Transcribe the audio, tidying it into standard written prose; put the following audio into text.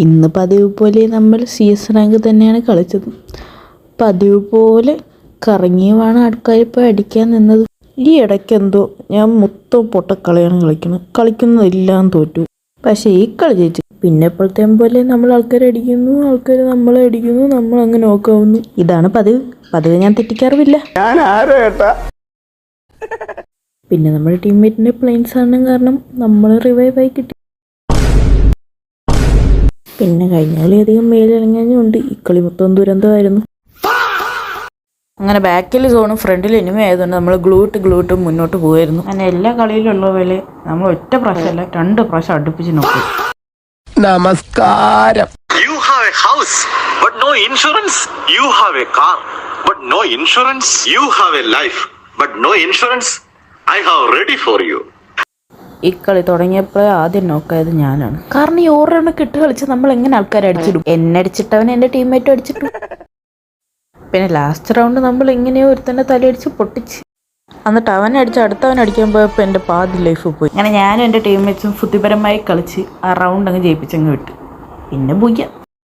ഇന്ന് പതിവ് പോലെ നമ്മൾ CS റാങ്ക് തന്നെയാണ് കളിച്ചത്. പതിവ് പോലെ കറങ്ങിയുമാണ് ആൾക്കാർ ഇപ്പോൾ അടിക്കാൻ നിന്നത്. ഈ ഇടയ്ക്ക് എന്തോ ഞാൻ മൊത്തം പൊട്ടക്കളിയാണ് കളിക്കുന്നതെല്ലാം തോറ്റു. പക്ഷേ ഈ കളി ജയിച്ചു. പിന്നെ എപ്പോഴത്തേം പോലെ നമ്മൾ ആൾക്കാരെ അടിക്കുന്നു, ആൾക്കാർ നമ്മളെ അടിക്കുന്നു, നമ്മൾ അങ്ങനെ നോക്കാവുന്നു. ഇതാണ് പതിവ് ഞാൻ തെറ്റിക്കാറുമില്ല. പിന്നെ നമ്മുടെ ടീംമേറ്റിൻ്റെ പ്ലെയിൻസ് ആണ് കാരണം നമ്മൾ റിവൈവായി കിട്ടി. പിന്നെ കഴിഞ്ഞ കളി അധികം മേലിറങ്ങാഞ്ഞുണ്ട്. ഈ കളി മൊത്തം ദുരന്തമായിരുന്നു. അങ്ങനെ ബാക്കിൽ സോണും ഫ്രണ്ടിൽ ഇനിമ ആയതുകൊണ്ട് നമ്മൾ ഗ്ലൂ ഇട്ട് മുന്നോട്ട് പോകുമായിരുന്നു. അങ്ങനെ എല്ലാ കളിയിലുള്ള പോലെ നമ്മൾ ഒറ്റ പ്രാവശ്യമല്ല 2 പ്രാവശ്യം അടുപ്പിച്ച് നോക്കി. നമസ്കാരം. You have a house but no insurance. You have a car but no insurance. You have a life but no insurance. I have ready for you. ഈ കളി തുടങ്ങിയപ്പോൾ ആദ്യം നോക്കായത് ഞാനാണ്. കാരണം ഈ ഓരോണ്ണൊക്കെ ഇട്ട് കളിച്ച് നമ്മൾ എങ്ങനെ ആൾക്കാരെ അടിച്ചിടും. എന്നെ അടിച്ചിട്ടവൻ എൻ്റെ ടീംമേറ്റും അടിച്ചിട്ടു. പിന്നെ ലാസ്റ്റ് റൗണ്ട് നമ്മൾ എങ്ങനെയോ ഒരുത്തന്നെ തലയടിച്ച് പൊട്ടിച്ച്, എന്നിട്ട് അവനടിച്ച് അടുത്തവൻ അടിക്കാൻ പോയപ്പോൾ എൻ്റെ പാതി ലൈഫ് പോയി. അങ്ങനെ ഞാനും എൻ്റെ ടീംമേറ്റ്സും ബുദ്ധിപരമായി കളിച്ച് ആ റൗണ്ട് അങ്ങ് ജയിപ്പിച്ചങ്ങ് വിട്ടു. പിന്നെ ബുയ്യ.